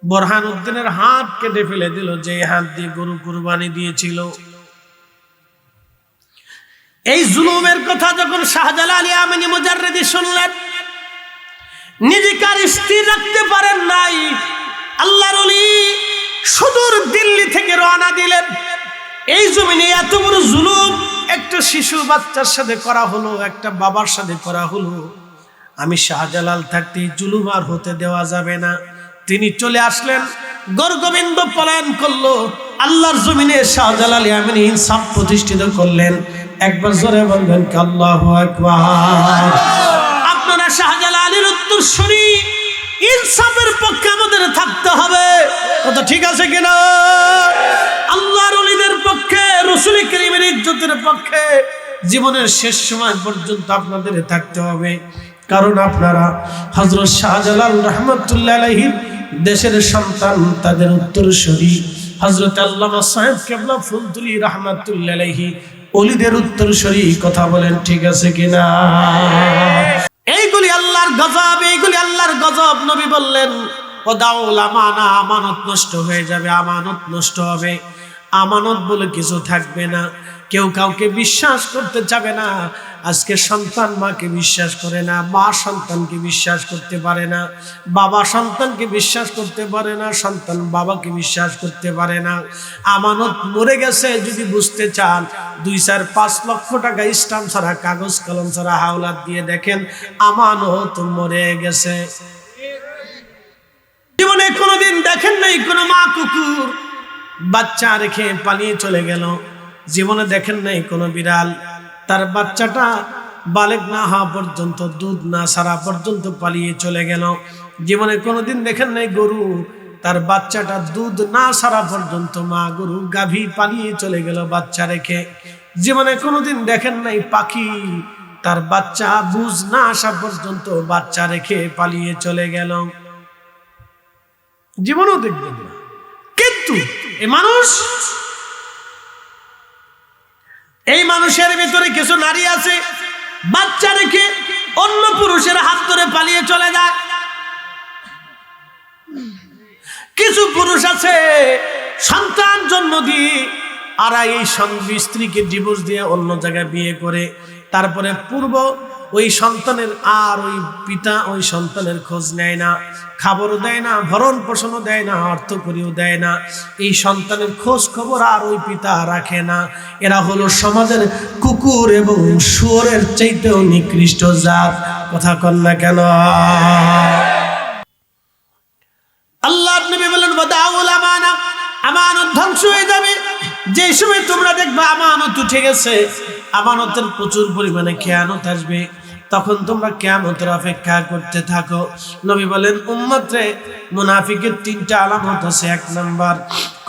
বোরহানউদ্দিনের হাত কেটে ফেলে দিল, যে হাত দিয়ে গরু কুরবানি দিয়েছিল। এই জুলুমের কথা যখন শাহজালাল ইয়ামানি মুজাররিদি শুনলেন, নিজেকে আর স্থির রাখতে পারেন নাই। আল্লাহর ওলি সুদূর দিল্লি থেকে রওনা দিলেন। এই জমিনে এত বড় জুলুম একটা শিশু বাচ্চার সাথে করা হলো, একটা বাবার সাথে করা হলো। আমি শাহজালাল থাকতে জুলুম আর হতে দেওয়া যাবে না। তিনি চলে আসলেন, গর্গবিন্দ পলায়ন করলো। আল্লাহর জমিনে শাহজালাল ইয়ামানি ইনসাফ প্রতিষ্ঠিত করলেন। একবার জোরে বলবেন কি আল্লাহু আকবার। আপনারা শাহজালালের উত্তরসূরি, ইনসাফের পক্ষে আমাদের থাকতে হবে। কথা ঠিক আছে কিনা? আল্লাহর ওলিদের পক্ষে, রাসূল কারীমের ইজ্জতের পক্ষে জীবনের শেষ সময় পর্যন্ত আপনাদের থাকতে হবে। কারণ আপনারা হযরত শাহজালাল রাহমাতুল্লাহ আলাইহি দেশের সন্তান, তাদের উত্তরসূরি হযরত আল্লামা সাহেব কেবলা ফুলতুলি রাহমাতুল্লাহ আলাইহি ওলিদের উত্তরসূরি। কথা বলেন ঠিক আছে কিনা? এইগুলি আল্লাহর গজব, এইগুলি আল্লাহর গজব। নবী বললেন ওদাউল আমানা, আমানত নষ্ট হয়ে যাবে, আমানত নষ্ট হবে, আমানত বলে কিছু থাকবে না। কেউ কাউকে বিশ্বাস করতে চাবে না। আজকে সন্তান মাকে বিশ্বাস করে না, মা সন্তানকে বিশ্বাস করতে পারে না, বাবা সন্তানকে বিশ্বাস করতে পারে না, সন্তান বাবাকে বিশ্বাস করতে পারে না। আমানত মরে গেছে যদি বুঝতে চান, 2-4-5 লক্ষ টাকা স্টাম্প ছাড়া, কাগজ কলম ছাড়া হাওলাত দিয়ে দেখেন, আমানত মরে গেছে। জীবনে কোনোদিন দেখেন নাই কোনো মা কুকুর বাচ্চা রেখে পালিয়ে চলে গেল? জীবনে দেখেন নাই কোনো বিড়াল তার বাচ্চাটা বালেগ না হওয়া পর্যন্ত, দুধ না ছাড়া পর্যন্ত পালিয়ে চলে গেল? জীবনে কোনোদিন দেখেন নাই গরু তার বাচ্চাটা দুধ না ছাড়া পর্যন্ত, মা গরু গাভী পালিয়ে চলে গেল বাচ্চা রেখে? জীবনে কোনোদিন দেখেন নাই পাখি তার বাচ্চা বুঝ না আসা পর্যন্ত বাচ্চা রেখে পালিয়ে চলে গেল? জীবনেও দেখবেন না। কিন্তু এই মানুষের ভিতরে কিছু নারী আছে, বাচ্চা রেখে অন্য পুরুষের হাত ধরে পালিয়ে চলে যায়। কিছু পুরুষ আছে সন্তান জন্ম দিয়ে আর এই স্ত্রীকে ডিভোর্স দিয়ে অন্য জায়গায় বিয়ে করে, তারপরে ওই সন্তানের আর ওই পিতা ওই সন্তানের খোঁজ নেয় না, খাবারও দেয় না, ভরণ পোষণও দেয় না, অর্থ করিও দেয় না। এই সন্তানের খোঁজ খবর আর ওই পিতা রাখে না। এরা হলো সমাজের কুকুর এবং শুয়োরের চাইতেও নিকৃষ্ট জাত। কথা কন না কেন? আল্লাহর নবী বলেন ওয়াদাউল আমানা, আমানত ধ্বংস হয়ে যাবে। যে সময় তোমরা দেখবে আমানত উঠে গেছে, আমানতের প্রচুর পরিমাণে খেয়ানত আসবে, তখন তোমরা কিয়ামতের অপেক্ষা করতে থাকো। নবী বলেন উম্মত রে, মুনাফিকের 3টা আলামত আছে। 1 নাম্বার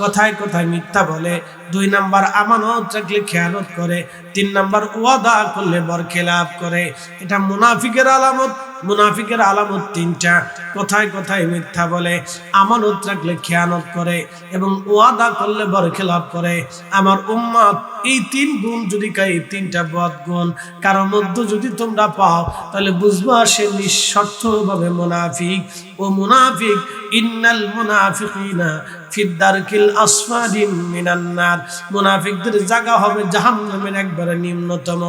কথায় কথায় মিথ্যা বলে, 2 নাম্বার আমানত রাখলে খেয়ানত করে, 3 নাম্বার ওয়াদা করলে বরখেলাপ করে। এটা মুনাফিকের আলামত। মুনাফিকের আলামত 3টা: কথায় কথায় মিথ্যা বলে, আমানত রাখলে খেয়ানত করে এবং ওয়াদা করলে বরখেলাপ করে। আমার উম্মত এই 3 গুণ যদি এই 3টা বদ গুণ কারোর মধ্যে যদি তোমরা পাও, তাহলে বুঝবা সে নিঃস্বার্থভাবে মুনাফিক। ও মুনাফিক, ইন্নাল মুনাফিকিনা ফি দারকিল আসফালি মিনান নার। মুনাফিকদের জায়গা হবে জাহান্নামের একবারে নিম্নতম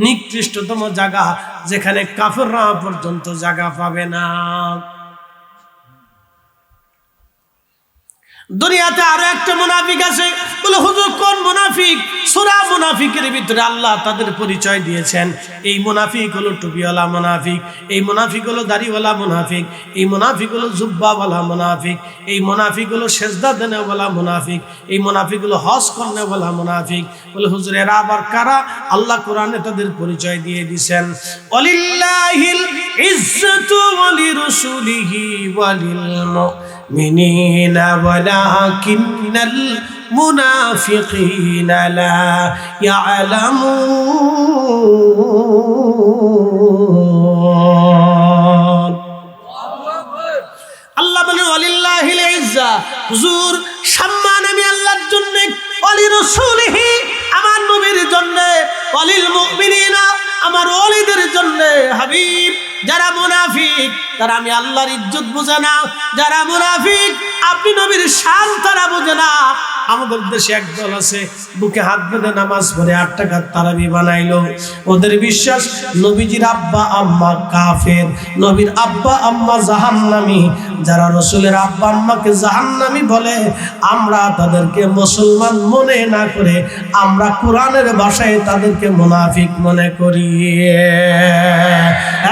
নিকৃষ্টতম জায়গা, যেখানে কাফেররা পর্যন্ত জায়গা পাবে না। দুনিয়াতে আরো একটা মুনাফিক আছে। বলে হুজুর কোন মুনাফিক? সূরা মুনাফিকের ভিতরে আল্লাহ তাদের পরিচয় দিয়েছেন। এই মুনাফিক হলো টুপিওয়ালা মুনাফিক, এই মুনাফিক হলো দাড়িওয়ালা মুনাফিক, এই মুনাফিক হলো জুব্বাওয়ালা মুনাফিক, এই মুনাফিক হলো সেজদা দেনেওয়ালা মুনাফিক, এই মুনাফিক হলো হজ করনেওয়ালা মুনাফিক। বলে হুজুর এরা আবার কারা? আল্লাহ কোরআনে তাদের পরিচয় দিয়ে দিয়েছেন। ওয়ালিল্লাহিল ইজ্জাতু ওয়ালিরাসূলিহি ওয়ালিল মুমিনিনা ওয়ালাকিন্নাল মুনাফিকিনা লা ইয়ালামুন। আল্লাহ বলেন ওয়ালিল্লাহিল ইজ্জা, হুজুর সম্মান আমি আল্লাহর জন্য, ওয়ালিরাসূলিহি আমার নবীর জন্য, ওয়ালিল মুমিনিনা আমার ওলিদের জন্য। হাবিব, যারা মুনাফিক তারা আমি আল্লাহর ইজ্জত বুঝে না। যারা মুনাফিক নবীর শান তারা বোঝে না। আমাদের দেশে একদল আছে বুকে হাত বেঁধে নামাজ পড়ে 8 টাকার তারাবি বানাইলো। ওদের বিশ্বাস নবীজির আব্বা আম্মা কাফের, নবীর আব্বা আম্মা জাহান্নামী। যারা রাসূলের আব্বা আম্মাকে জাহান্নামী বলে, আমরা তাদেরকে মুসলমান মনে না করে আমরা কোরআনের ভাষায় তাদেরকে মুনাফিক মনে করি।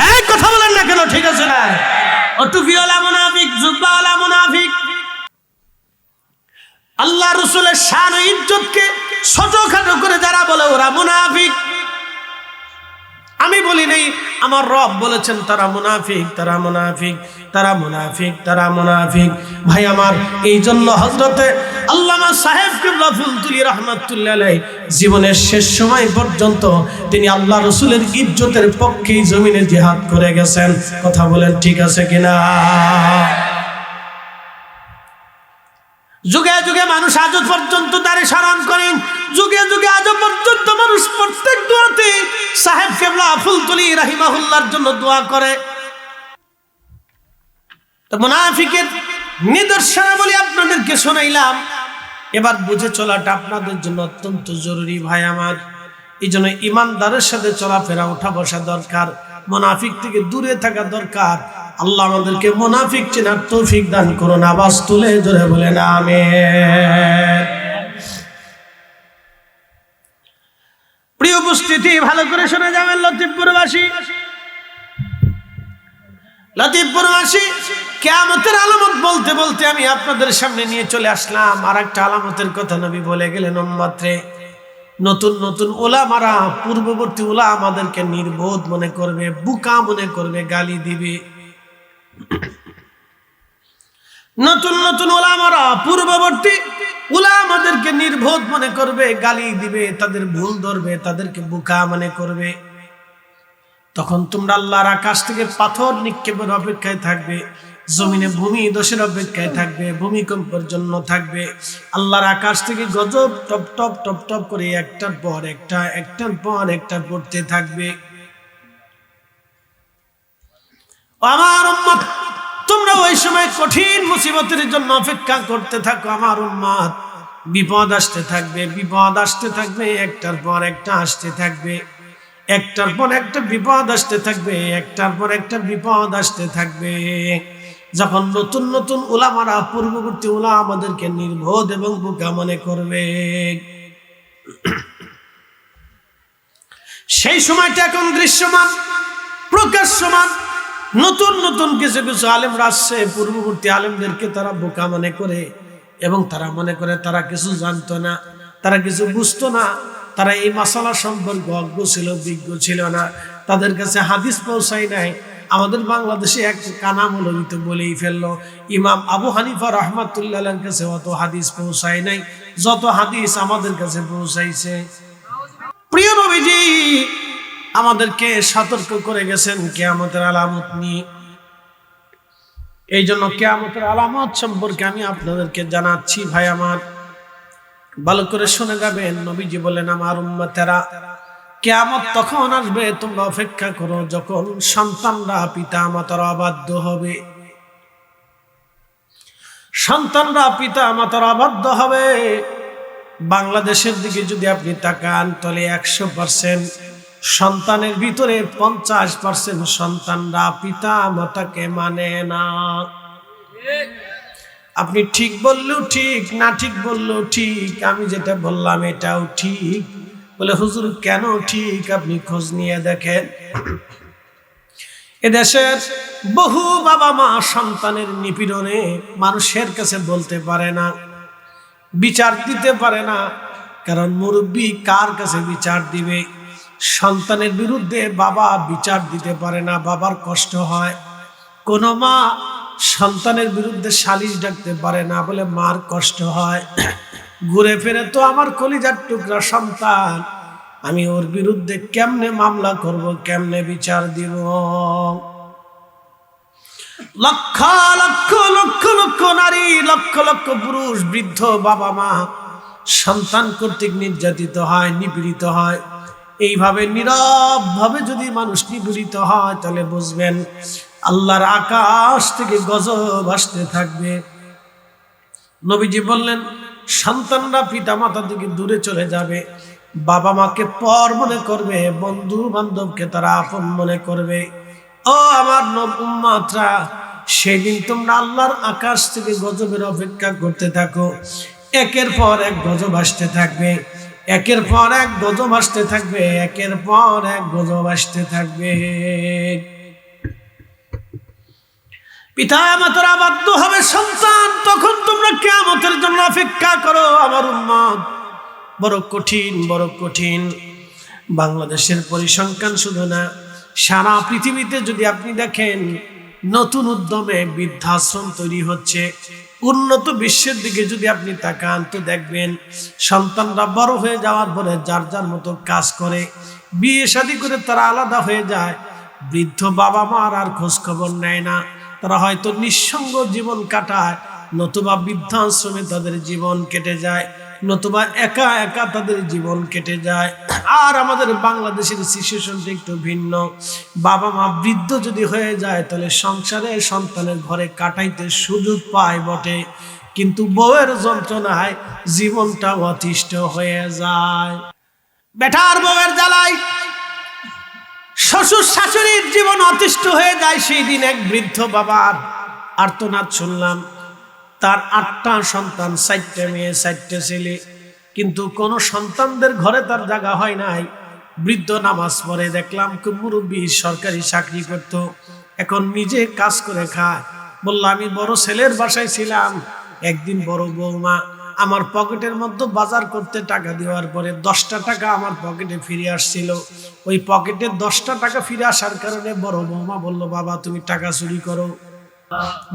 এই কথা বলেন না কেন? ঠিক আছে না? ও টুপিওয়ালা মুনাফিক, জুব্বাওয়ালা মুনাফিক। আল্লাহ রাসূলের শান ও ইজ্জতকে ছোটখাটো করে যারা বলে ওরা মুনাফিক। আমি বলি নাই, আমার রব বলেছেন তারা মুনাফিক, তারা মুনাফিক, তারা মুনাফিক, তারা মুনাফিক। ভাই আমার, এই জন্য হযরতে আল্লামা সাহেব কিবলা ফুলতুলি রাহমাতুল্লাহ আলাইহি জীবনের শেষ সময় পর্যন্ত তিনি আল্লাহ রাসূলের ইজ্জতের পক্ষেই জমিনে জিহাদ করে গেছেন। কথা বলেন ঠিক আছে কিনা? যুগে যুগে মানুষ আজ পর্যন্ত তারে স্মরণ করেন, যুগে যুগে আজ পর্যন্ত মানুষ প্রত্যেক দোয়াতে সাহেব কিবলা ফুলতুলি রাহিমাহুল্লাহর জন্য দোয়া করে। তো মুনাফিকের নিদর্শনাবলী আপনাদেরকে শোনাইলাম। এবার বুঝে চলাটা আপনাদের জন্য অত্যন্ত জরুরি ভাই আমার। এই জন্য ইমানদারের সাথে চলাফেরা, ওঠা বসা দরকার, মুনাফিক থেকে দূরে থাকা দরকার। আল্লাহ আমাদেরকে মুনাফিক চেনার তৌফিক দান করুন। আওয়াজ তুলে জোরে বলেন আমিন। প্রিয় উপস্থিতি, ভালো করে শুনে যাবেন। লতিফপুরবাসী কিয়ামতের আলামত বলতে বলতে আমি আপনাদের সামনে নিয়ে চলে আসলাম। আর একটা আলামতের কথা নবী বলে গেলেন, উম্মতরে নতুন নতুন ওলামারা, পূর্ববর্তী ওলামা আমাদেরকে নির্বোধ মনে করবে, বুকা মনে করবে, গালি দিবে। নতুন নতুন ওলামারা, পূর্ববর্তী ওলামা আমাদেরকে নির্বোধ মনে করবে, গালি দিবে, তাদের ভুল ধরবে, তাদেরকে বুকা মনে করবে। তখন তোমরা আল্লাহর আকাশ থেকে পাথর নিক্ষেপের অপেক্ষায় থাকবে, জমিনে ভূমি দোষের অপেক্ষায় থাকবে, ভূমিকম্পের জন্য থাকবে। আল্লাহর আকাশ থেকে গজব টপ টপ টপ টপ করে একটার পর একটা, একটার পর একটা পড়তে থাকবে। আমার উম্মত, তোমরা ওই সময় কঠিন মুসিবতের জন্য অপেক্ষা করতে থাকো। আমার উম্মত, বিপদ আসতে থাকবে, বিপদ আসতে থাকবে, একটার পর একটা আসতে থাকবে, একটার পর একটা বিপদ আসতে থাকবে, একটার পর একটা বিপদ আসতে থাকবে। যখন নতুন নতুন উলামারা, পূর্ববর্তী উলামা আমাদেরকে নির্বোধ এবং বোকা মনে করবে, সেই সময়টা এখন দৃশ্যমান, প্রকাশ্যমান। নতুন নতুন কিছু কিছু আলেমরা আসছে, পূর্ববর্তী আলেমদেরকে তারা বোকা মনে করে এবং তারা মনে করে তারা কিছু জানতো না, তারা কিছু বুঝতো না, তারা এই মাসালা সম্পর্কে অজ্ঞ ছিল, বিজ্ঞ ছিল না, তাদের কাছে হাদিস পৌঁছায় নাই। আমাদের বাংলাদেশে এক কানা মৌলবী তো বলেই ফেললো, ইমাম আবু হানিফা রাহমাতুল্লাহ আলাইহির কাছে অত হাদিস পৌঁছায় নাই যত হাদিস আমাদের কাছে পৌঁছাইছে। প্রিয় নবীজি আমাদেরকে সতর্ক করে গেছেন কিয়ামতের আলামত নিয়ে। এই জন্য কিয়ামতের আলামত সম্পর্কে আমি আপনাদেরকে জানাচ্ছি। ভাই আমার, ভালো করে শুনে যাবেন। নবীজি বলেন, আমার উম্মতেরা, কিয়ামত তখন আসবে, তোমরা অপেক্ষা করো, যখন সন্তানরা পিতা মাতার অবাধ্য হবে। সন্তানরা পিতা মাতার অবাধ্য হবে। বাংলাদেশের দিকে যদি আপনি তাকান, তাহলে 100% সন্তানের ভিতরে 50% সন্তানরা পিতা মাতাকে মানে না। আপনি ঠিক বললেও ঠিক, না ঠিক বললেও ঠিক, আমি যেটা বললাম এটাও ঠিক। বলে হুজুর কেন ঠিক? আপনি খোঁজ নিয়ে দেখেন, এদেশের বহু বাবা মা সন্তানের নিপীড়নে মানুষের কাছে বলতে পারে না, বিচার দিতে পারে না। কারণ মুরব্বী কার কাছে বিচার দিবে? সন্তানের বিরুদ্ধে বাবা বিচার দিতে পারে না, বাবার কষ্ট হয়। কোন মা সন্তানের বিরুদ্ধে সালিশ ডাকতে পারে না, বলে মার কষ্ট হয়। ঘুরে ফিরে তো আমার কলিজার টুকরা সন্তান, আমি ওর বিরুদ্ধে কেমনে মামলা করব, কেমনে বিচার দিব? লক্ষ লক্ষ লক্ষ লক্ষ নারী, লক্ষ লক্ষ পুরুষ, বৃদ্ধ বাবা মা সন্তান কর্তৃক নির্যাতিত হয়, নিপীড়িত হয়। এইভাবে নীরব ভাবে যদি মানুষ নিপীড়িত হয়, তাহলে বুঝবেন আল্লাহর আকাশ থেকে গজব আসতে থাকবে। নবীজি বললেন, সন্তানরা পিতা মাতা থেকে দূরে চলে যাবে, বাবা মাকে পর মনে করবে, বন্ধু বান্ধবকে তারা আপন মনে করবে। ও আমার উম্মতরা, সেদিন তোমরা আল্লাহর আকাশ থেকে গজবের অপেক্ষা করতে থাকো। একের পর এক গজব আসতে থাকবে, একের পর এক গজব আসতে থাকবে, একের পর এক গজব আসতে থাকবে। পিতা মাতারা বাধ্য হবে সন্তান, তখন তোমরা কিয়ামতের জন্য অপেক্ষা করো। আমার উম্মত, বড় কঠিন, বড় কঠিন। বাংলাদেশের পরিসংখ্যান শুধু না, সারা পৃথিবীতে যদি আপনি দেখেন, নতুন উদ্যমে বৃদ্ধাশ্রম তৈরি হচ্ছে। উন্নত বিশ্বের দিকে যদি আপনি তাকান তো দেখবেন সন্তানরা বড় হয়ে যাওয়ার পরে যার যার মতো কাজ করে, বিয়ে শাদী করে তারা আলাদা হয়ে যায়। বৃদ্ধ বাবা মার আর খোঁজ খবর নেয় না, তারা হয়তো নিঃসঙ্গ জীবন কাটায়, নতুবা বৃদ্ধাশ্রমে তাদের জীবন কেটে যায়, নতুবা একা একা তাদের জীবন কেটে যায়। আর আমাদের বাংলাদেশের সিচুয়েশনটা একটু ভিন্ন। বাবা মা বৃদ্ধ যদি হয়ে যায় তাহলে সংসারে সন্তানের ঘরে কাটাইতে সুযোগ পায় বটে, কিন্তু বউয়ের যন্ত্রণায় জীবনটা অতিষ্ঠ হয়ে যায়। বেটার বউয়ের জ্বালায় শ্বশুর শাশুড়ির জীবন অতিষ্ঠ হয়ে যায়। সেই দিন এক বৃদ্ধ বাবার আর্তনাদ শুনলাম, তার 8টা সন্তান, 4টে মেয়ে 4টে ছেলে, কিন্তু কোন সন্তানদের ঘরে তার জায়গা হয় নাই। বৃদ্ধ নামাজ পড়ে, দেখলাম খুব মুরব্বী, সরকারি চাকরি করত, এখন নিজে কাজ করে খায়। বলল, আমি বড় ছেলের বাসায় ছিলাম, একদিন বড় বৌমা আমার পকেটের মধ্যে বাজার করতে টাকা দেওয়ার পরে 10টা টাকা আমার পকেটে ফিরে আসছিল। ওই পকেটে 10টা টাকা ফিরে আসার কারণে বড় বৌমা বলল, বাবা তুমি টাকা চুরি করো।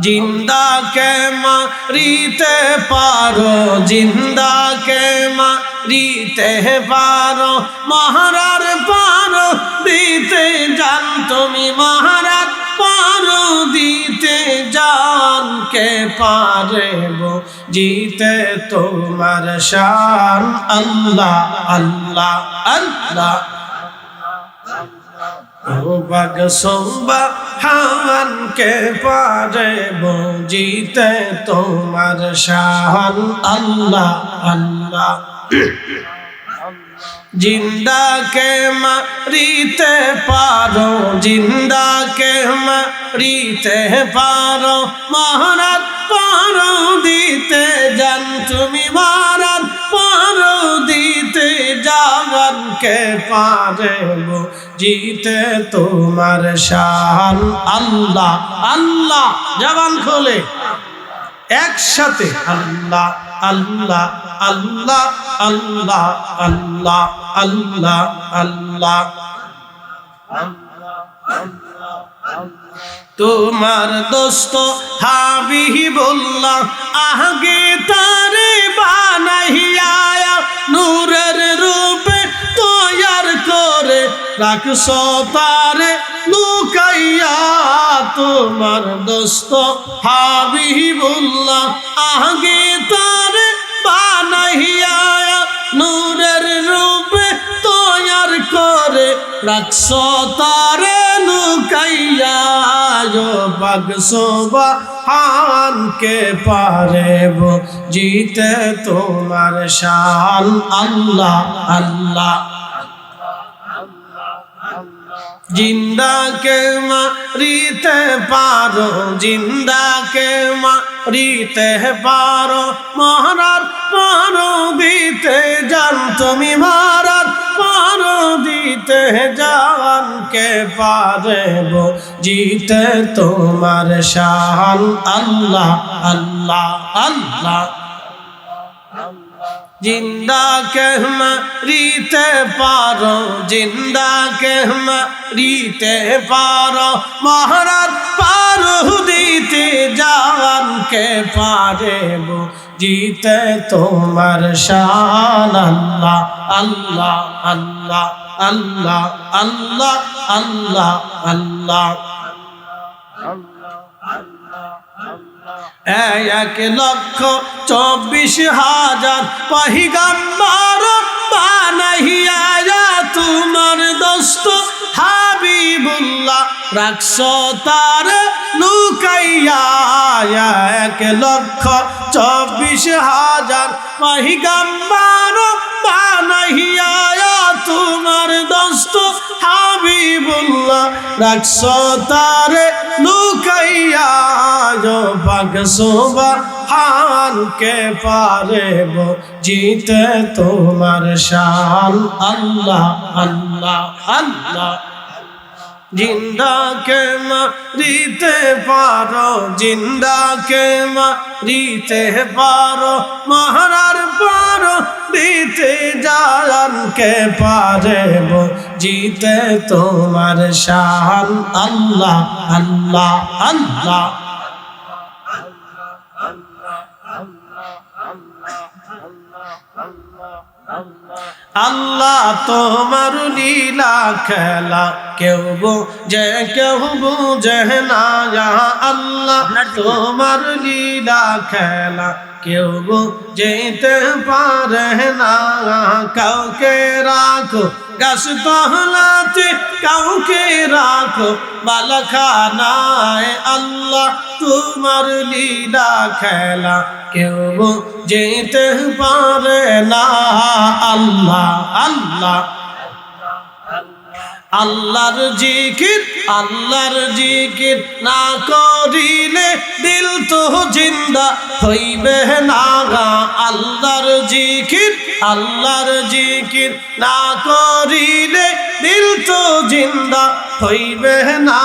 জিন্দা কে মারিতে পারো, জিন্দা কে মারিতে পারো, মহারার পারো দিতে জান তুমি, মহারার পারো দিতে জান, কে পারেব জিতে তোমার শান। আল্লাহ আল্লাহ আল্লাহ বাগ সুবহান, কে পারেব জিতে তোমার শান। আল্লাহ আল্লাহ জিন্দা কে মারিতে পারো, জিন্দা কে মারিতে পারো, মহারাত পারো দিতে জান তুমি, মহারাত পারো দিতে জান, কে পারেব জিতে তোমার শান। আল্লাহ আল্লাহ, জবান খোলে একসাথে, আল্লাহ আল্লাহ আল্লাহ আল্লাহ আল্লাহ আল্লাহ আল্লাহ। তোমার দোস্ত হাবিবুল্লাহ আগে তারে বানাইয়া নূরের রূপে তৈয়ার করে রাখছো তারে লুকাইয়া। তোমার দোস্ত হাবিবুল্লাহ আগে তারে বানাইয়া নূরের রূপে তৈয়ার করে রাখছো তারে লুকাইয়া। পাক সুবহান, কে পারেব জিতে তোমার শান। আল্লাহ আল্লাহ জিন্দা কে মারিতে পারো, জিন্দা কে মারিতে পারো, মহারার পারো দিতে জান তুমি, মহারার পারো দিতে জান, কে পারেব জিতে তোমার শান। আল্লাহ আল্লাহ আল্লাহ জিন্দা কে মারিতে পারো, জিন্দা কে মারিতে পারো, মহারার পারো দিতে জান, কে পারেব জিতে তোমার শান। আল্লাহ আল্লাহ আল্লাহ আল্লাহ আল্লাহ আল্লাহ আল্লাহ। 1,24,000 পয়গম্বর বানাইয়া তোমার দোস্ত হাবিবুল্লাহ রাখছ তার লুকাইয়া 1,24,000 পয়গম্বর বানাইয়া তোমার দোস্ত হাবিবুল্লাহ রাখছ তার লুকাইয়া পাক সুবহান কে পারে জিতে তোমার শান আল্লাহ আল্লাহ আল্লাহ জিন্দা কে মারিতে পারো জিন্দা কে মারিতে পারো মহারার পারো দিতে জান কে পারে জিতে তোমার শান আল্লাহ আল্লাহ আল্লাহ আল্লাহ তোমার লীলা খেলা কেউ বুঝে কেউ বুঝে না আল্লাহ তোমার লীলা খেলা কেউ বুঝতে পারে না কাউকে রাখো গাছ তহলাতে কাউকে রাখো বালখানায় আল্লাহ তোমার লীলা খেলা কেউ বুঝতে পারে না আল্লাহ আল্লাহ আল্লাহর জিকির না করিলে দিল তো জিন্দা হইবে না আল্লাহর জিকির না করিলে দিল তো জিন্দা হইবে না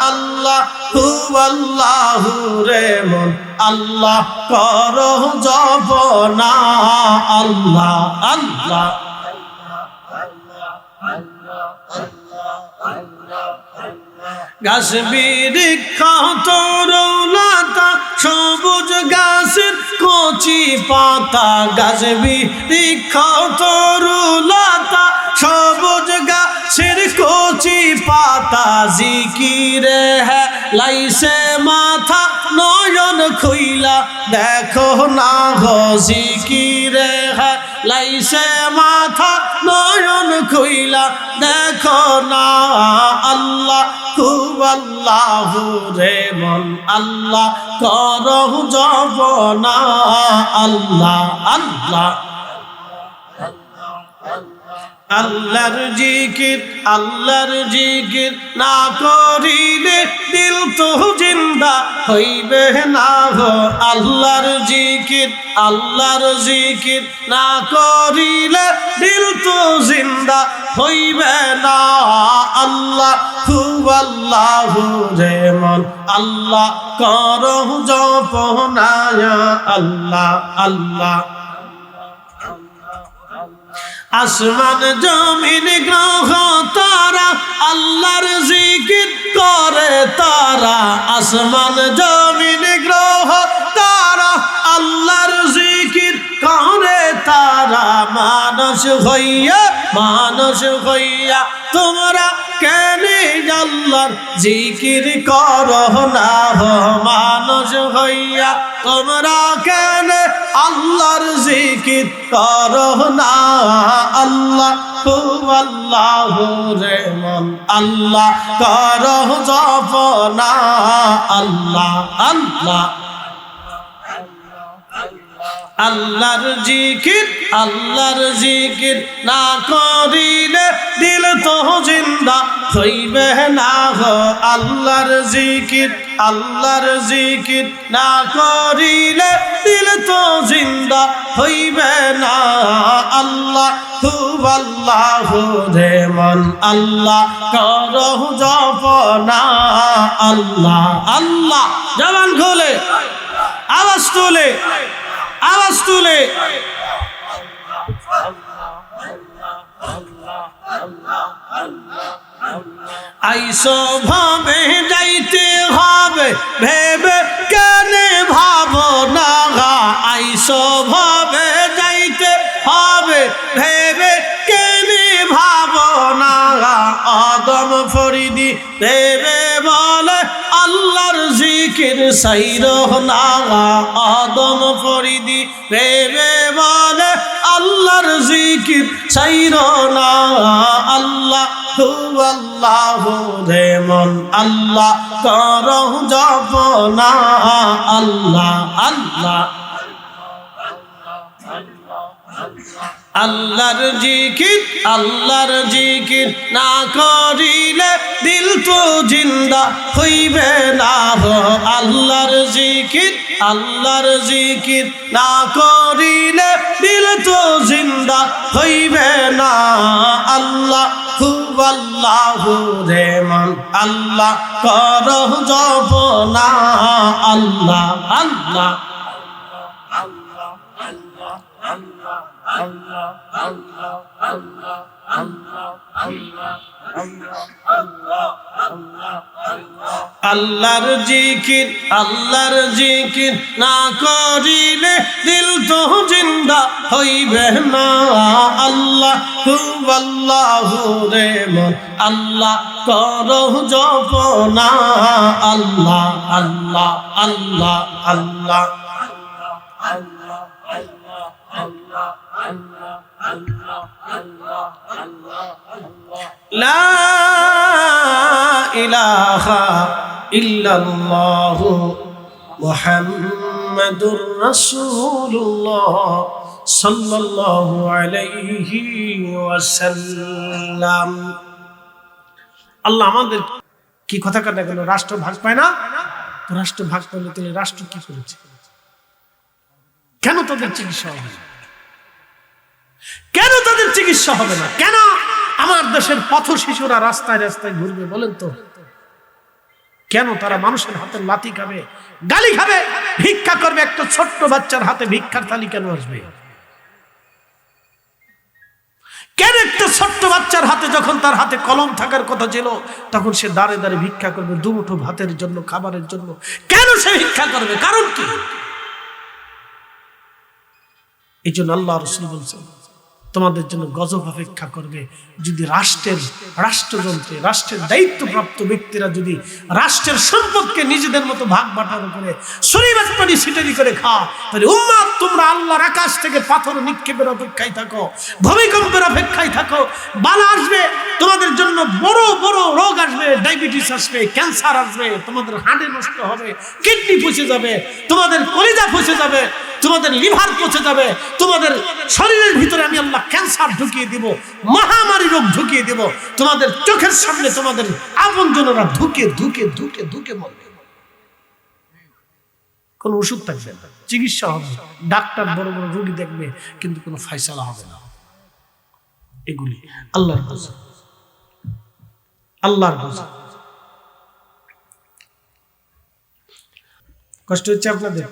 আল্লাহ হু আল্লাহু রে মন আল্লাহ করো জপনা আল্লাহ আল্লাহ গাছ বৃক্ষ তরুলতা সবুজ গাছের কচি পাতা গাছ বৃক্ষ তরুলতা সবুজ গাছের কচি পাতা জিকিরে হ্যাঁ লাইসে মাথা নয়ন খুইলা দেখো না গো জিকিরে হ্যাঁ লাইসে মাথা নয়ন খুইলা দেখো না আল্লাহ খুব আল্লাহু রে মন আল্লাহ করো জপনা আল্লাহ আল্লাহ আল্লাহর জিকির না করিলে দিল তো জিন্দা হইবে না গো আল্লাহর জিকির না করিলে দিল তো জিন্দা হইবে না আল্লাহ খুব আল্লাহু রে মন আল্লাহ করো জপনা আল্লাহ আল্লাহ আসমান জমিন গ্রহ তারা আল্লাহর জিকির করে তারা আসমান জমিন গ্রহ তারা আল্লাহর জিকির করে তারা মানুষ হইয়া তোমরা কেন আল্লাহর জিকির করো না মানুষ হইয়া তোমরা কেন আল্লাহর জিকির করো না আল্লাহ খুব আল্লাহু রে মন আল্লাহ করো জপনা আল্লাহ আল্লাহ আল্লাহর জিকির না করিলে দিল তো জিন্দা হইবে না গো আল্লাহর জিকির না করিলে দিল তো জিন্দা হইবে না আল্লাহ খুব আল্লাহু রে মন আল্লাহ করো জপনা আল্লাহ আল্লাহ জবান খোলে আওয়াজ তুলে আইসো ভাবে যাইতে হবে ভেবে কেন ভাবো না আইসো ভাবে যাইতে হবে ভেবে কেন ভাবো না আদম ফরিদি ভেবে বলে আল্লাহর জিকির সাইরো না আদম ফরিদি ভেবে বলে আল্লাহর জিকির ছাইরো না, আল্লাহ আল্লাহ রে মন আল্লাহ করো জপনা, আল্লাহ আল্লাহ আল্লাহর জিকির না করিলে দিল তো জিন্দা হইবে না গো, আল্লাহর জিকির না করিলে দিল তো জিন্দা হইবে না, আল্লাহ আল্লাহ রে মন আল্লাহ করো জপনা, আল্লাহ আল্লাহ আল্লাহর জিকির না করিলে দিল তো জিন্দা হইবে না, আল্লাহ আল্লাহ রে মন আল্লাহ করো জপনা, আল্লাহ আল্লাহ আল্লাহ আল্লাহ লা ইলাহা ইল্লাল্লাহু মুহাম্মাদুর রাসূলুল্লাহ সাল্লাল্লাহু আলাইহি ওয়াসাল্লাম। আল্লাহ আমাদের কি কথা কাটা গেল, রাষ্ট্র ভাগ পায় না, তো রাষ্ট্র ভাগ পেলে তাহলে রাষ্ট্র কি করেছে? কেন তাদের চিকিৎসা হবে না? কেন তাদের চিকিৎসা হবে না? কেন আমার দেশের পথ শিশুরা রাস্তায় রাস্তায় ঘুরবে বলেন তো? কেন তারা মানুষের হাতে লাথি খাবে, গালি খাবে, ভিক্ষা করবে? একটা ছোট্ট বাচ্চার হাতে ভিক্ষার থালি কেন আসবে? কেন একটা ছোট্ট বাচ্চার হাতে, যখন তার হাতে কলম থাকার কথা ছিল, তখন সে দাঁড়ে দাঁড়ে ভিক্ষা করবে দুমুঠো ভাতের জন্য, খাবারের জন্য? কেন সে ভিক্ষা করবে? কারণ কি? এই জন্য আল্লাহ রাসূল বলছেন তোমাদের জন্য গজব অপেক্ষা করবে যদি রাষ্ট্রযন্ত্রে রাষ্ট্রের দায়িত্বপ্রাপ্ত ব্যক্তিরা যদি রাষ্ট্রের সম্পদকে নিজেদের মতো ভাগ বাটানো করে শরীয়তবাদী সিটারি করে খাও, তাহলে উম্মাত তোমরা আল্লাহর আকাশ থেকে পাথর নিক্ষেপের অপেক্ষায় থাকো, ভূমিকম্পের অপেক্ষায় থাকো। বালা আসবে, তোমাদের জন্য বড় বড় রোগ আসবে, ডায়াবেটিস আসবে, ক্যান্সার আসবে, তোমাদের হাড়ে নষ্ট হবে, কিডনি পচে যাবে, তোমাদের কলিজা পচে যাবে, তোমাদের লিভার পচে যাবে, তোমাদের শরীরের ভিতরে আমি আল্লাহ ক্যান্সার ঢুকিয়ে দিব, মহামারী রোগ ঢুকিয়ে দিব, তোমাদের চোখের সামনে তোমাদের আপনজনেরা ধুকে ধুকে ধুকে ধুকে মরবে। কোন ওষুধ থাকবে না, চিকিৎসা হবে, ডাক্তার বড় বড় রোগী দেখবে, কিন্তু কোনো ফয়সালা হবে না। এগুলি আল্লাহর গজব, আল্লাহর গজব। কষ্ট হচ্ছে আপনাদের?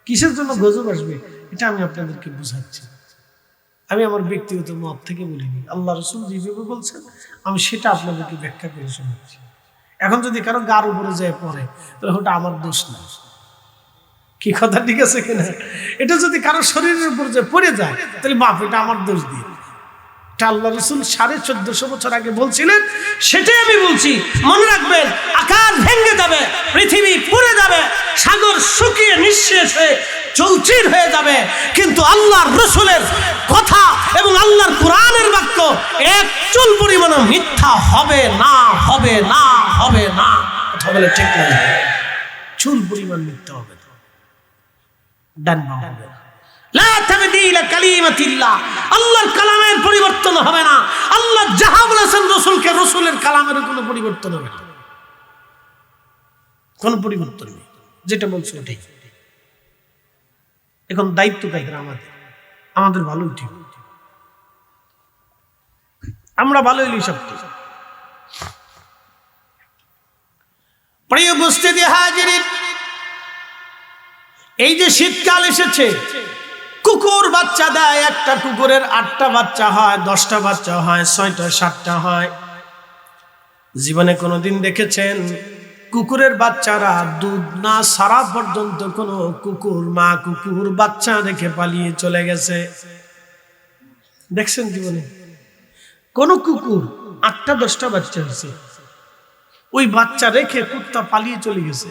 কিসের জন্য গজব আসবে এটা আমি আপনাদেরকে বুঝাচ্ছি। আমি আমার ব্যক্তিগত মত থেকে বলিনি, আল্লাহ রাসূল যেভাবে বলছেন আমি সেটা আপনাদেরকে ব্যাখ্যা করে শোনাচ্ছি। এখন যদি কারো গার উপরে যায় পড়ে, তাহলে ওটা আমার দোষ না। কি কথা ঠিক আছে কিনা? এটা যদি কারো শরীরের উপর যায় পড়ে যায়, তাহলে বাপ এটা আমার দোষ দিয়ে। এটা আল্লাহ রাসূল 1450 বছর আগে বলছিলেন, সেটাই আমি বলছি। মনে রাখবেন, আকাশ ভেঙে যাবে, পৃথিবী পুড়ে যাবে, সাগর শুকিয়ে নিঃশেষ হয়ে চৌচির হয়ে যাবে, কিন্তু আল্লাহর রাসূলের কথা এবং আল্লাহর কোরআনের বাক্য এক চুল পরিমাণ মিথ্যা হবে না, হবে না, হবে না। কথা বলে ঠিক না? চুল পরিমাণ মিথ্যা হবে না, ডান বাম হবে না। লা তাবদীলা কালিমাতিল্লাহ, আল্লাহর কালামের পরিবর্তন হবে না। আল্লাহ যাহা বলেছেন রাসূলকে, রাসূলের কালামের কোনো পরিবর্তন হবে না, কোনো পরিবর্তন নেই। যেটা বলছে ওটাই। এখন দায়িত্ব কাদের? আমাদের ভালোই ঠিক, আমরা ভালো হইলেই সব ঠিক। প্রিয় উপস্থিতি হাজিরিন, এই যে শীতকাল এসেছে, কুকুর বাচ্চা দেয়, একটা কুকুরের 8টা বাচ্চা হয়, 10টা বাচ্চা হয়, 6টা 7টা হয়। জীবনে কোনোদিন দেখেছেন কুকুরের বাচ্চারা দুধ না সারা পর্যন্ত কোন মা কুকুর বাচ্চা রেখে পালিয়ে চলে গেছে? দেখছেন জীবনে? কোন কুকুর 8টা 10টা বাচ্চা হয়েছে, ওই বাচ্চা রেখে কুত্তা পালিয়ে চলে গেছে,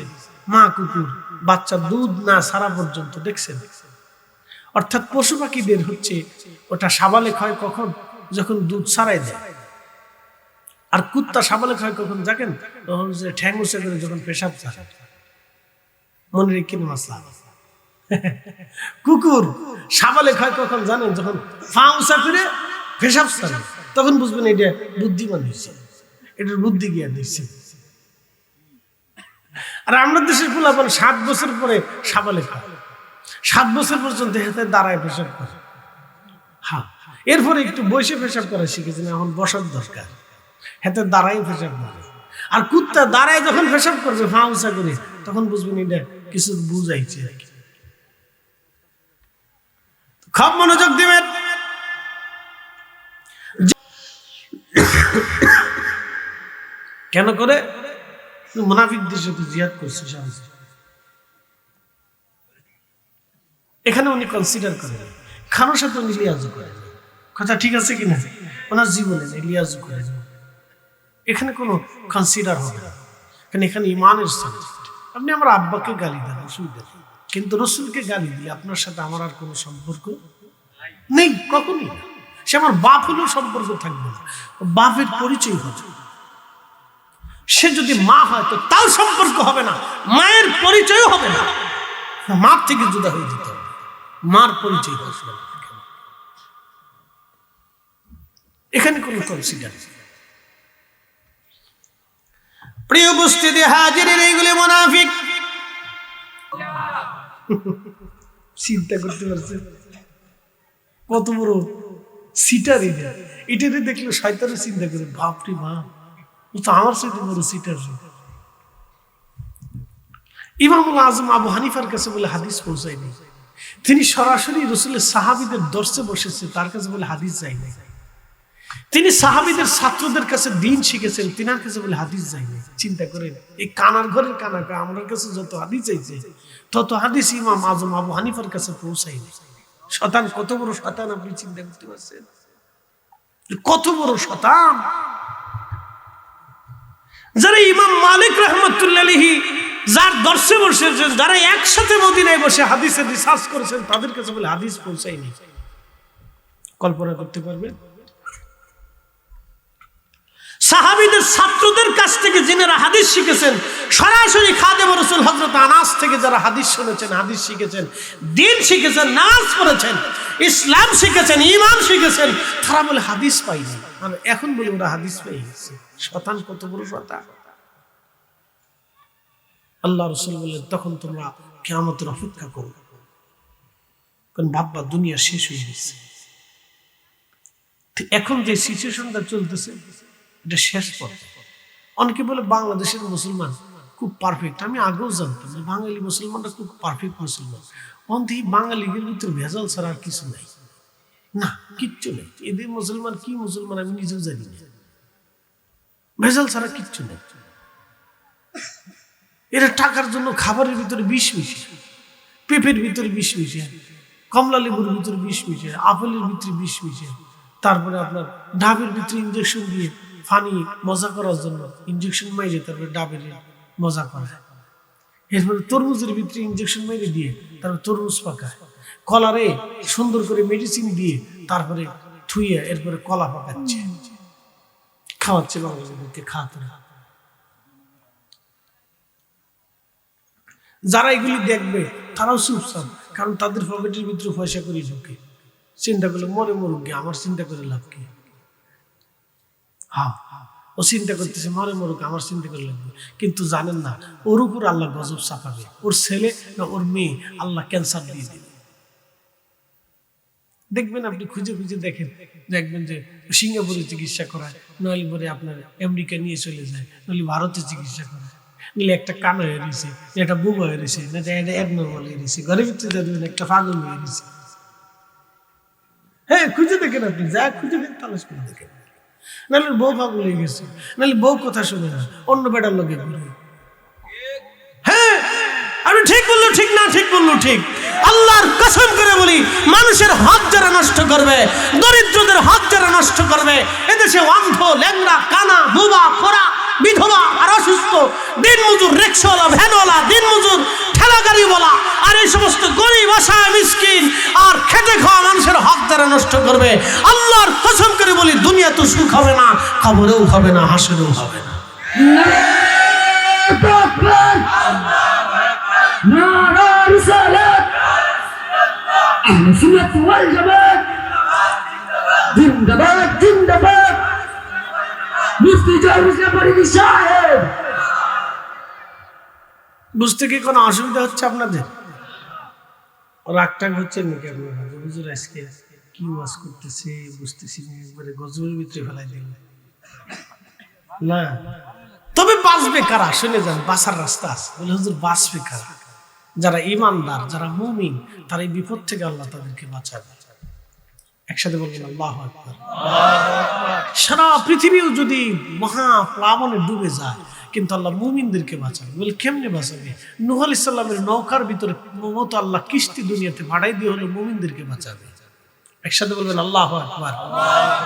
মা কুকুর বাচ্চা দুধ না সারা পর্যন্ত? দেখছেন? অর্থাৎ পশু পাখিদের হচ্ছে ওটা সাবালেক হয় কখন, যখন দুধ ছাড়াই দেয়। আর কুত্তা সাবালেক হয় কখন জানেন? তখন যে ঠ্যাং উঁচা করে যখন পেশাব ছাড়ে। মনে রেখে মাসলা। কুকুর সাবালেক হয় কখন জানেন? যখন পা উঁচা করে পেশাব ছাড়ে, তখন বুঝবেন এটা বুদ্ধিমান হয়েছে, এটার বুদ্ধি জ্ঞান হয়েছে। আর আমরা দেশের পোলাপান 7 বছর পরে সাবালেক হয়, 7 বছর পর্যন্ত হাতে দাঁড়ায় পেশাব করে। হ্যাঁ, এরপরে একটু বসে পেশাব করা শিখেছেন, এখন বসার দরকার, হাতে দাঁড়াই পেশাব করে। আর কুত্তা দাঁড়ায় যখন পেশাব করবে পা উঁচা করে, তখন বুঝবেন এটা কিছু বুঝাইছে। খুব মনোযোগ দিবেন। কেন করে? মুনাফিকদের সাথে জিহাদ করছে। এখানে উনি কনসিডার করেন, খানোর সাথে উনি লিয়াজু করেন। কথা ঠিক আছে কিনা? ওনার জীবনে লিয়াজু করেন, এখানে কোনো কনসিডার হবে না। এখানে ইমানের সাবজেক্ট। আপনি আমার আব্বাকে গালি দেন, অসুবিধা নেই, কিন্তু রসুলকে গালি দিলে আপনার সাথে আমার আর কোনো সম্পর্ক নেই, কখনই না। সে আমার বাপ হলেও সম্পর্ক থাকবে না, বাপের পরিচয় হবে। সে যদি মা হয় তো তার সম্পর্ক হবে না, মায়ের পরিচয় হবে না, মার থেকে জুদা হয়ে যেতে হবে, মার পরিচয় হবে। এখানে কোনো কনসিডার। প্রিয় উপস্থিতি হাজিরের, এইগুলি মুনাফিক। চিন্তা করতে পারছেন কত বড় সিটার এটা? এটারে দেখলে শয়তানও চিন্তা করে, বাপরে বাপ, ও তো আমার সাথে বড় সিটার। ইমামুল আজম আবু হানিফার কাছে বলে হাদিস পৌঁছায়নি, তিনি সরাসরি রাসূলের সাহাবীদের দর্শে বসেছে, তার কাছে বলে হাদিস যায়নি। তিনি সাহাবীদের ছাত্রদের কাছে দিন শিখেছেন, তিনার কাছে বলে হাদিস যায়নি। চিন্তা করেন, এই কানার ঘরের কানাকে আমার কাছে যত হাদিস চাইছে, তত হাদিস ইমাম আজম আবু হানিফার কাছে পৌঁছায়নি। শয়তান কত বড় শয়তান, আপনি চিন্তা করতে পারছেন? কত বড় শয়তান। যারা ইমাম মালিক রাহমাতুল্লাহ আলাইহি যার দর্শে বসেছেন, যারা একসাথে মদিনায় বসে হাদিসের রিসার্চ করেছেন, তাদের কাছে বলে হাদিস পৌঁছায়নি। কল্পনা করতে পারবেন? সাহাবীদের ছাত্রদের কাছ থেকে যিনারা হাদিস শিখেছেন, সরাসরি খাদেম রাসূল হযরত আনাস থেকে যারা হাদিস শুনেছেন, হাদিস শিখেছেন, দ্বীন শিখেছেন, নামাজ পড়েছেন, ইসলাম শিখেছেন, ঈমান শিখেছেন, তারা বলে হাদিস পাইনি। আর এখন বলে ওরা হাদিস পেয়ে গেছে। শয়তান কত বড় শয়তান। আল্লাহ রাসূল বললেন, তখন তোমরা কিয়ামতের অপেক্ষা করো, কারণ ভাববা দুনিয়া শেষ হয়ে গেছে। এখন যে সিচুয়েশনটা চলতেছে এটা শেষ পর্যায়ে। অনেকে বলে বাংলাদেশের মুসলমান খুব পারফেক্ট। আমি আগেও জানতাম যে বাঙালি মুসলমানরা খুব পারফেক্ট মুসলমান। অন্তে বাঙালিদের ভিতরে ভেজাল ছাড়া আর কিছু নাই, না কিচ্ছু নেই। এদের মুসলমান কি মুসলমান আমি নিজেও জানি না, ভেজাল ছাড়া কিচ্ছু নেই। এরা টাকার জন্য খাবারের ভিতরে বিষ মিশে, পেঁপের ভিতরে বিষ মিশে, কমলা লেবুর ভিতরে বিষ মিশে, আপেলের ভিতরে বিষ মিশে, তারপরে আপনার ডাবের ভিতরে ইঞ্জেকশন দিয়ে ফানি মজা করার জন্য ইঞ্জেকশন মাইরে তারপরে ডাবের মজা করে। এরপরে তরমুজের ভিতরে ইঞ্জেকশন মেরে দিয়ে তারপরে তরমুজ পাকায়, কলারে সুন্দর করে মেডিসিন দিয়ে তারপরে থুইয়ে এরপরে কলা পাকাচ্ছে, খাওয়াচ্ছে বাংলাদেশকে খাওয়াতে। যারা এগুলি দেখবে তারাও চুপচাপ, কারণ তাদের পকেটের ভিতরে পয়সা করে ঢুকে। চিন্তা করলে মরে মরুক গে, আমার চিন্তা করে লাভ কি? হ্যাঁ, ও চিন্তা করতেছে মরে মরুক, আমার চিন্তা করে লাগবে। কিন্তু জানেন না ওর উপর আল্লাহ গজব চাপাবে, ওর ছেলে না ওর মেয়ে আল্লাহ ক্যান্সার দিয়ে দেবে। দেখবেন আপনি খুঁজে খুঁজে দেখেন, দেখবেন যে সিঙ্গাপুরে চিকিৎসা করায়, নইলে পরে আপনার আমেরিকা নিয়ে চলে যায়, নইলে ভারতে চিকিৎসা করায়, নিলে একটা কানা হয়ে রয়েছে, একটা বুবা হয়ে রয়েছে, না এটা একনর্মাল হয়ে রয়েছে, ঘরের ভিতরে দেখবেন একটা পাগল হয়ে রয়েছে। হ্যাঁ, খুঁজে দেখেন, আপনি যা খুঁজে দেখেন তালাশ করে দেখেন। নাহলে বউ পাগল হয়ে গেছে, নাহলে বউ কথা শুনে না, অন্য বেটার লোকে ঘুরে। হ্যাঁ, আমি ঠিক বললো ঠিক, না ঠিক বললো ঠিক। আল্লাহর কসম করে বলি, মানুষের হক যারা নষ্ট করবে, দরিদ্রদের হক যারা নষ্ট করবে, এদেশে অন্ধ, ল্যাংড়া, কানা, বুবা, খোরা, বিধবা আর অসুস্থ, দিনমজুর, রিকশাওয়ালা, ভ্যানওয়ালা, দিনমজুর, ঠেলা গাড়ি বলা, আর এই সমস্ত গরিব, অসহায়, মিসকিন আর খেটে খাওয়া মানুষের হক যারা নষ্ট করবে, আল্লাহর কসম করে বলি দুনিয়া তো সুখ হবে না, কবরেও হবে না, হাসরেও হবে না। জিন্দাবাদ জিন্দাবাদ মুফতি জয়নুল ফরিদি সাহেব। বুঝতে কি কোনো অসুবিধা হচ্ছে আপনাদের? রাগটাগ হচ্ছে নাকি আপনারা? হুজুর আজকে কি ওয়াজ করতেছে বুঝতেছি না, একবারে গজবের ভিতরে ফেলাই দিল না। তবে বাঁচবে কারা? শুনে যান, বাঁচার রাস্তা আছে। বলে হুজুর বাঁচবে কারা? যারা ইমানদার, যারা মুমিন, তারা এই বিপদ থেকে আল্লাহ তাদেরকে বাঁচাবে। একসাথে বলবেন আল্লাহু আকবার। সারা পৃথিবীও যদি মহা প্লাবনে ডুবে যায়, কিন্তু আল্লাহ মুমিনদেরকে বাঁচাবে। বলে কেমনে বাঁচাবে? নূহ আলাইহিস সালামের নৌকার ভিতরে মতো আল্লাহ কিস্তি দুনিয়াতে ভাড়াই দিয়ে হলো মুমিনদেরকে বাঁচাবে। একসাথে বলবেন আল্লাহু আকবার।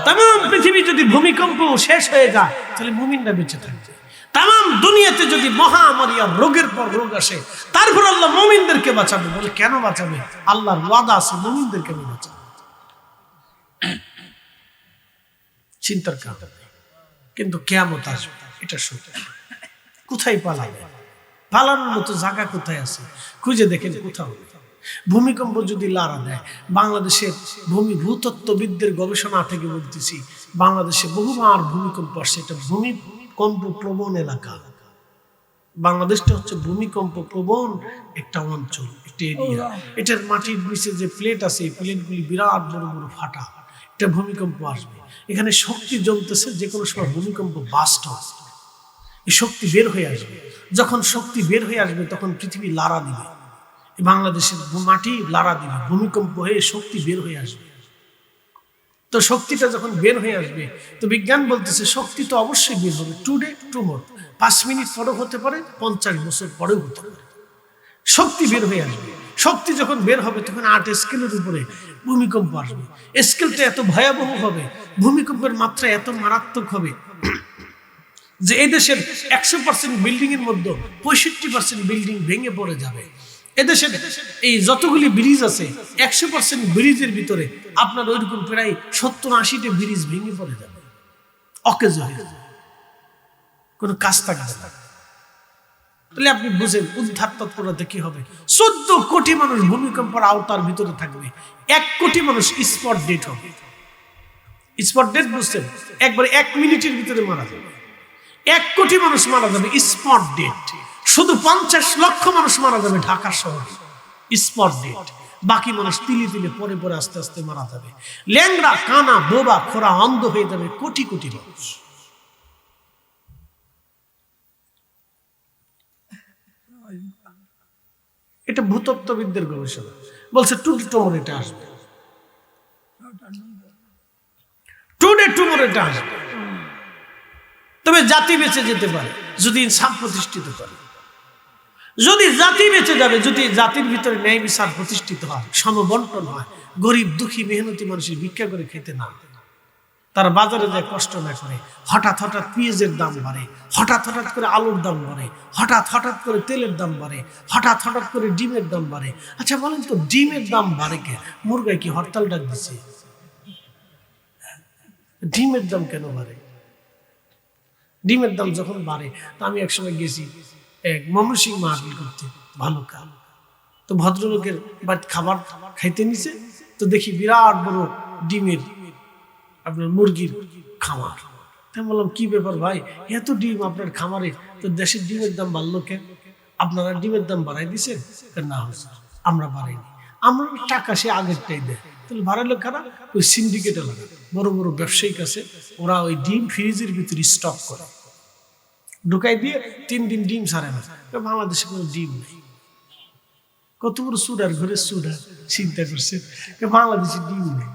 তামাম পৃথিবী যদি ভূমিকম্প শেষ হয়ে যায়, তাহলে মুমিনরা বেঁচে থাকবে। তামাম দুনিয়াতে যদি মহামারী আর রোগের পর রোগ আসে, তারপর আল্লাহ মুমিনদেরকে বাঁচাবে। বলে কেন বাঁচাবে? আল্লাহর ওয়াদা আছে মুমিনদেরকে বাঁচাবে। চিন্তার কারণ, কিন্তু কিয়ামত আসবে, এটা সত্য। কোথায় পালাবে? পালানোর মতো জায়গা কোথায় আছে? খুঁজে দেখেন, কোথাও নেই। ভূমিকম্প যদি লাড়া দেয়, বাংলাদেশের ভূতত্ত্ববিদদের গবেষণা থেকে বলতেছি, বাংলাদেশে বহুবার ভূমিকম্প আসছে। এটা ভূমিকম্প প্রবণ এলাকা। বাংলাদেশটা হচ্ছে ভূমিকম্প প্রবণ একটা অঞ্চল, একটা এরিয়া। এটার মাটির নিচে যে প্লেট আছে, এই প্লেটগুলি বিরাট বড় বড় ফাটা। এটা ভূমিকম্প আসবে, এখানে শক্তি জমতেছে, যে কোনো সময় ভূমিকম্প বাস্ট হবে, এই শক্তি বের হয়ে আসবে। যখন শক্তি বের হয়ে আসবে, তখন পৃথিবী লাড়া দিবে, বাংলাদেশের মাটি লাড়া দিবে, ভূমিকম্প হয়ে শক্তি বের হয়ে আসবে। তো শক্তিটা যখন বের হয়ে আসবে, তো বিজ্ঞান বলতেছে শক্তি তো অবশ্যই বের হবে, টুডে টুমোর, 5 মিনিট পরেও হতে পারে, 50 বছর পরেও হতে পারে। শক্তি বের হয়ে আসবে। শক্তি যখন বের হবে, তখন 8 স্কেলের উপরে ভূমিকম্প আসবে। স্কেলটা এত ভয়াবহ হবে, ভূমিকম্পের মাত্রা এত মারাত্মক হবে যে এদেশের 100% বিল্ডিং এর মধ্যে 65% বিল্ডিং ভেঙে পড়ে যাবে। এদেশের এই যতগুলি ব্রিজ আছে, 100% ব্রিজের ভিতরে আপনার ওইরকম প্রায় 70-80টা ব্রিজ ভেঙে পড়ে যাবে, অকেজ হয়ে যাবে, কোনো কাজ থাকবে না। তাহলে আপনি বুঝেন উদ্ধার তৎপরতা কি হবে। 14 কোটি মানুষ ভূমিকম্পের আওতার ভিতরে থাকবে, 1 কোটি মানুষ স্পট ডেট হবে। স্পট ডেট বুঝছেন? একবারে 1 মিনিটের ভিতরে মারা যাবে। 1 কোটি মানুষ মারা যাবে স্পট ডেট। শুধু 50 লক্ষ মানুষ মারা যাবে ঢাকা শহরে, স্পট ডেট। বাকি মানুষ তিলে তিলে পরে পরে আস্তে আস্তে মারা যাবে। ল্যাংড়া, কানা, বোবা, খোরা, অন্ধ হয়ে যাবে কোটি কোটি মানুষ। এটা ভূতত্ত্ববিদদের গবেষণা বলছে, টুডে টুমোর এটা আসবে, টুডে টুমোর এটা আসবে। তবে জাতি বেঁচে যেতে পারে যদি ইনসাফ প্রতিষ্ঠিত করে। যদি জাতি বেঁচে যাবে, যদি জাতির ভিতরে ন্যায় বিচার প্রতিষ্ঠিত হয়, সমবন্টন হয়, গরিব দুঃখী মেহনতি মানুষের ভিক্ষা করে খেতে না, তারা বাজারে যায় কষ্ট না করে। হঠাৎ হঠাৎ পেঁয়াজের দাম বাড়ে, হঠাৎ হঠাৎ করে আলুর দাম বাড়ে, হঠাৎ হঠাৎ করে তেলের দাম বাড়ে, হঠাৎ হঠাৎ করে ডিমের দাম বাড়ে। আচ্ছা বলেন তো, ডিমের দাম বাড়ে কে? মুরগায় কি হরতাল ডাক দিচ্ছে? ডিমের দাম কেন বাড়ে? ডিমের দাম যখন বাড়ে, তা আমি একসময় গেছি এক ময়মনসিংহ মাহফিল করতে, ভালো কাল। তো ভদ্রলোকের বাড়িতে খাবার খাইতে নিছে, তো দেখি বিরাট বড় ডিমের আপনার মুরগির খামার। তাই বললাম, কি ব্যাপার ভাই, এত ডিম আপনার খামারে, তো দেশের ডিমের দাম বাড়লো কেন? আপনারা ডিমের দাম বাড়াই দিচ্ছেন? না আমরা বাড়াইনি, আমরা টাকা সে আগেরটাই দেয়। তাহলে বাড়াইলো কারা? ওই সিন্ডিকেটে লাগে, বড় বড় ব্যবসায়িক আছে, ওরা ওই ডিম ফ্রিজের ভিতরে স্টক করে, ঢুকাই দিয়ে 3 দিন ডিম ছাড়ে না। বাংলাদেশে কোনো ডিম নেই। কত বড় সুডার ঘরে সুডার, চিন্তা করছে, বাংলাদেশে ডিম নেই।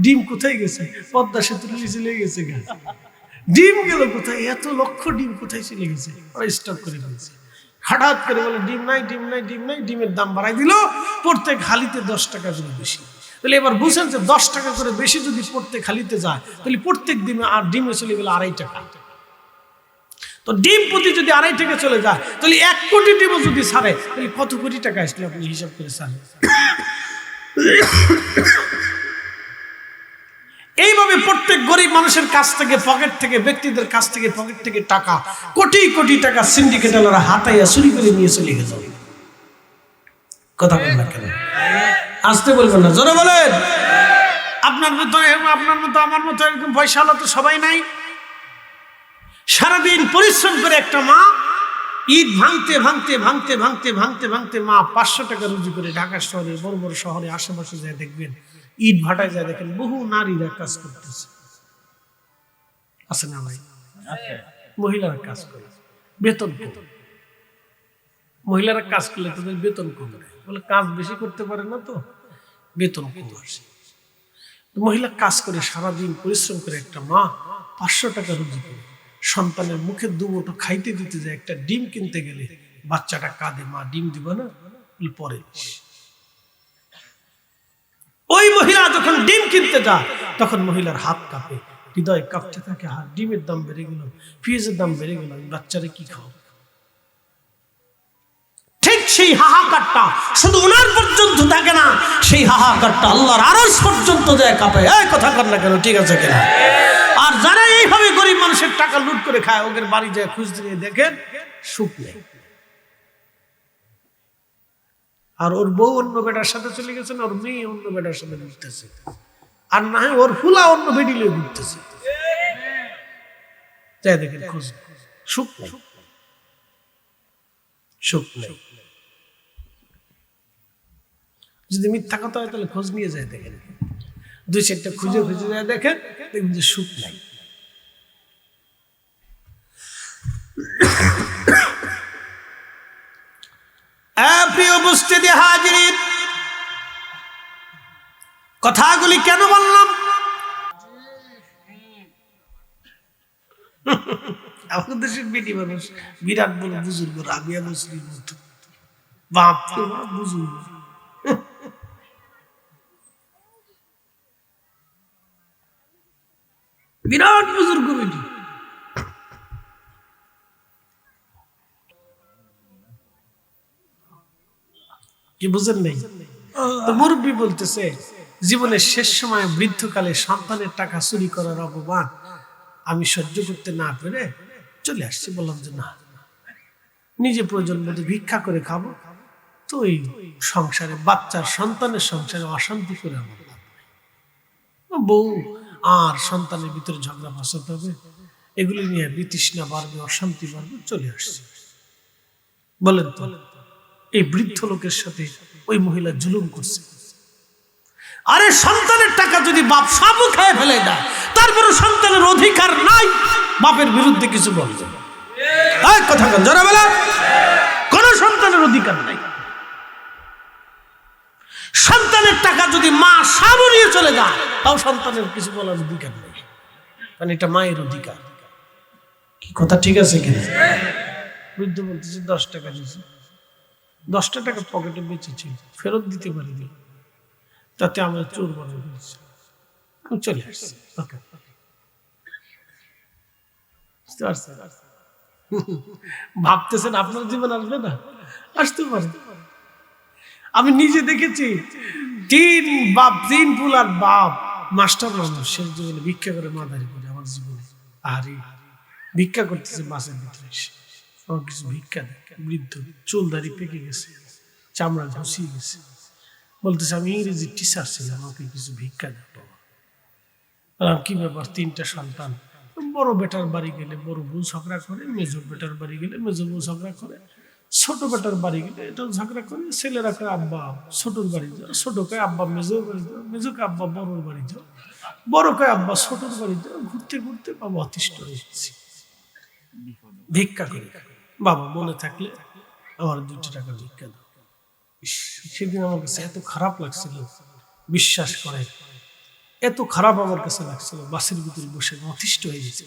ডিম কোথায় গেছে? পদ্মা সেতুর নিচে চলে গেছে। ডিম গেল কোথায়? এত লক্ষ ডিম কোথায় চলে গেছে? ওরা স্টক করে ফেলছে। হঠাৎ করে বলে ডিম নাই, ডিম নাই, ডিম নাই, ডিমের দাম বাড়াই দিল প্রত্যেক হালিতে 10 টাকা করে বেশি। তাহলে এবার বুঝছেন যে 10 টাকা করে বেশি যদি প্রত্যেক হালিতে যায়, তাহলে প্রত্যেক দিনে আর ডিমে চলে গেলে 2.5 টাকা। তো ডিম প্রতি যদি 2.5 টাকা চলে যায়, তাহলে 1 কোটি ডিমও যদি ছাড়ে, তাহলে কত কোটি টাকা আসলে আপনি হিসাব করে ছাড়েন। এইভাবে প্রত্যেক গরিব মানুষের কাছ থেকে, পকেট থেকে, ব্যক্তিদের কাছ থেকে, পকেট থেকে টাকা, কোটি কোটি টাকা সিন্ডিকেটরা হাতাইয়া চুরি করে নিয়ে চলে গেছে। কথা বলেন না কেন? আসতে বলবেন না, জোরে বলেন। আপনার মতো আমার মতো এরকম পয়সাওয়ালা তো সবাই নাই। সারাদিন পরিশ্রম করে একটা মা ঈদ ভাঙতে ভাঙতে ভাঙতে ভাঙতে ভাঙতে ভাঙতে মা 500 টাকা রুজি করে ঢাকা শহরে, বড় বড় শহরে আশেপাশে যায় দেখবেন, ঈদ ভাটায় যায় দেখেন বহু নারীরা কাজ করতেছে। আছে না ভাই? মহিলারা কাজ করে, বেতন কম। মহিলারা কাজ করলে তাদের বেতন কম দেয়, বলে কাজ বেশি করতে পারে না তো বেতন কম আসে। মহিলা কাজ করে সারাদিন পরিশ্রম করে একটা মা 500 টাকা রুজি করে সন্তানের মুখে দুমুঠো খাইতে দিতে যায়। একটা ডিম কিনতে গেলে বাচ্চাটা কাঁদে, মা ডিম দিব না, পরে। ওই মহিলা যখন ডিম কিনতে যায় তখন মহিলার হাত কাঁপে, হৃদয় কাঁপতে থাকে, হাত ডিমের দাম বেড়ে গেল, পেঁয়াজের দাম বেড়ে গেল, বাচ্চারে কি খাও। ঠিক সেই হাহাকারটা শুধু ওনার পর্যন্ত থাকে না, সেই হাহাকারটা আল্লাহর আরশ পর্যন্ত যায় কাঁপে। এই কথা কর না কেন? ঠিক আছে কিনা? আর যারা এইভাবে গরিব মানুষের টাকা লুট করে খায়, ওদের বাড়ি যায় খুঁজ দিয়ে দেখেন সুখ নেই। আর ওর বউ অন্য বেটার সাথে চলে গেছে, ওর মেয়ে অন্য বেটার সাথে ঘুরতেছে, আর না হয় ওর ফুলা অন্য বেডি লিয়ে ঘুরতেছে। যাই দেখেন খোঁজ, সুখ নেই, সুখ নেই। যদি মিথ্যা কথা হয় তাহলে খোঁজ নিয়ে যায় দেখেন, 2-4টা খুঁজে খুঁজে যায় দেখেন, দেখবেন যে সুখ নাই। প্রিয় উপস্থিতি হাজিরিন, কথাগুলি কেন বললাম? আমাদের দেশের বেটি মানুষ বিরাট বড় বুজুর্গ, রাবিয়া বসরির মতো বাপ বুজুর্গ, বিরাট বুজুর্গ বেটি। কি বুঝেন নাই? তো মুরব্বী বলতেছে, জীবনের শেষ সময় বৃদ্ধকালে সন্তানের টাকা চুরি করার অপমান আমি সহ্য করতে না পেরে চলে আসছি। বললাম যে না, নিজে প্রয়োজন মতো ভিক্ষা করে খাবো, তো এই সংসারে, বাচ্চার সন্তানের সংসারে অশান্তি করে আমার বউ আর সন্তানের ভিতরে ঝগড়া ফাসাতে হবে, এগুলি নিয়ে বিতৃষ্ণা বাড়বে, অশান্তি বাড়বে, চলে আসছে। বলেন তো, এই বৃদ্ধ লোকের সাথে ওই মহিলা জুলুম করছে। আরে সন্তানের টাকা যদি বাপ সাবু খেয়ে ফেলে দেয়, তারপরে সন্তানের অধিকার নাই বাপের বিরুদ্ধে কিছু বলতে। কথা কেন যারা বলে, কোন সন্তানের অধিকার নাই। সন্তানের টাকা যদি মা সাবু নিয়ে চলে যায়, তাও সন্তানের কিছু বলার অধিকার নেই, কারণ এটা মায়ের অধিকার। কি কথা ঠিক আছে কিনা? বৃদ্ধ বলতেছে 10 টাকা দিয়েছে, 10টা টাকা পকেটে বেঁচেছি, ফেরত দিতে পারিনি, তাতে আমরা চোর বানিয়ে ফেলছি, আমি চলে আসছি। ভাবতেছেন আপনার জীবন আসবে না? আসতে পারে। আমি নিজে দেখেছি, 3 পুলার বাপ মাস্টার মানুষ, সে জীবনে ভিক্ষা করে মাদারি করে আমার জীবনে। আরে ভিক্ষা করতেছে বাসের ভিতরে, আমার কিছু ভিক্ষা দেয়। বৃদ্ধ, চুল দাড়ি পেকে গেছে, চামড়া ঘুষিয়ে গেছে, বলতেছে আমি ইংরেজি টিচার ছিলাম, আমাকে কিছু ভিক্ষা দেয় বাবা। কি ব্যাপার? 3টা সন্তান, বড় বেটার বাড়ি গেলে বড় বউ ঝগড়া করে, মেজো বেটার বাড়ি গেলে মেজো বউ ঝগড়া করে, ছোট বেটার বাড়ি গেলে এটাও ঝগড়া করে। ছেলেরা কয় আব্বা ছোটর বাড়ি যাও, ছোট কয় আব্বা মেজোর বাড়ি যাও, মেজো কয় আব্বা বড়োর বাড়ি যাও, বড় কয় আব্বা ছোটর বাড়ি যাও। ঘুরতে ঘুরতে বাবা অতিষ্ঠ হয়েছি, ভিক্ষা করে। বাবা মনে থাকলে আমার 2টা টাকা ভিক্ষা দাও। সেদিন আমার কাছে এত খারাপ লাগছিল, বিশ্বাস করে এত খারাপ আমার কাছে লাগছিল, বাসের ভিতরে বসে অতিষ্ঠ হয়ে গেছে।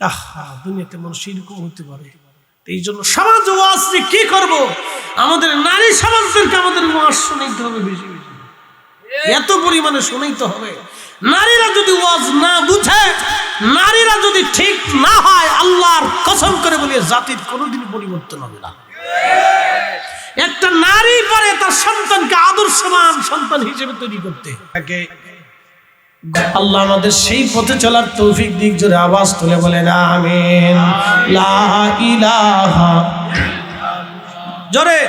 আহা, দুনিয়াতে মানুষ এরকম হতে পারে। এই জন্য সমাজ ওয়াজ কি করব, আমাদের নারী সমাজদেরকে আমাদের ওয়াজ শোনাইতে হবে, বেশি বেশি এত পরিমাণে শোনাইতে হবে। নারীরা যদি ওয়াজ না বুঝে, নারীরা যদি ঠিক না হয়, আল্লাহর কসম করে বলি জাতির কোনোদিন পরিবর্তন হবে না। একটা নারী পারে তার সন্তানকে আদর্শ সন্তান হিসেবে তৈরি করতে থাকে। আল্লাহ আমাদের সেই পথে চলার তৌফিক দিক, জোরে আওয়াজ তুলে বলেন আমিন। লা ইলাহা, জোরে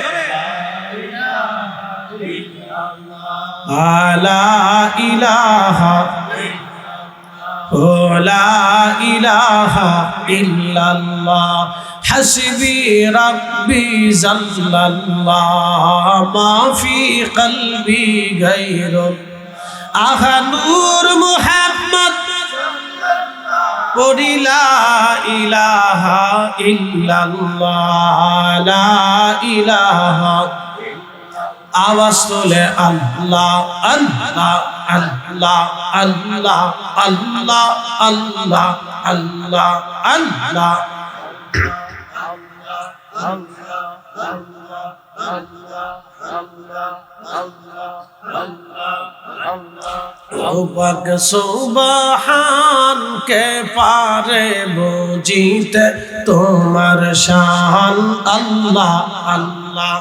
লা ইলাহা লা ইলাহা ইল্লাল্লাহ হাসবি রাব্বি জাল্লাল্লাহ মা ফি কলবি গায়রুল আহা নূর মুহাম্মদ পড়ি লা ইলাহা ইল্লাল্লাহ লা ইলাহা, আওয়াজ তোলে আল্লাহ আল্লাহ আল্লাহ আল্লাহ আল্লাহ আল্লাহ আল্লাহ আল্লাহ। পাক সুবহান কে পারে বুঝিতে তোমার শান আল্লাহ আল্লাহ।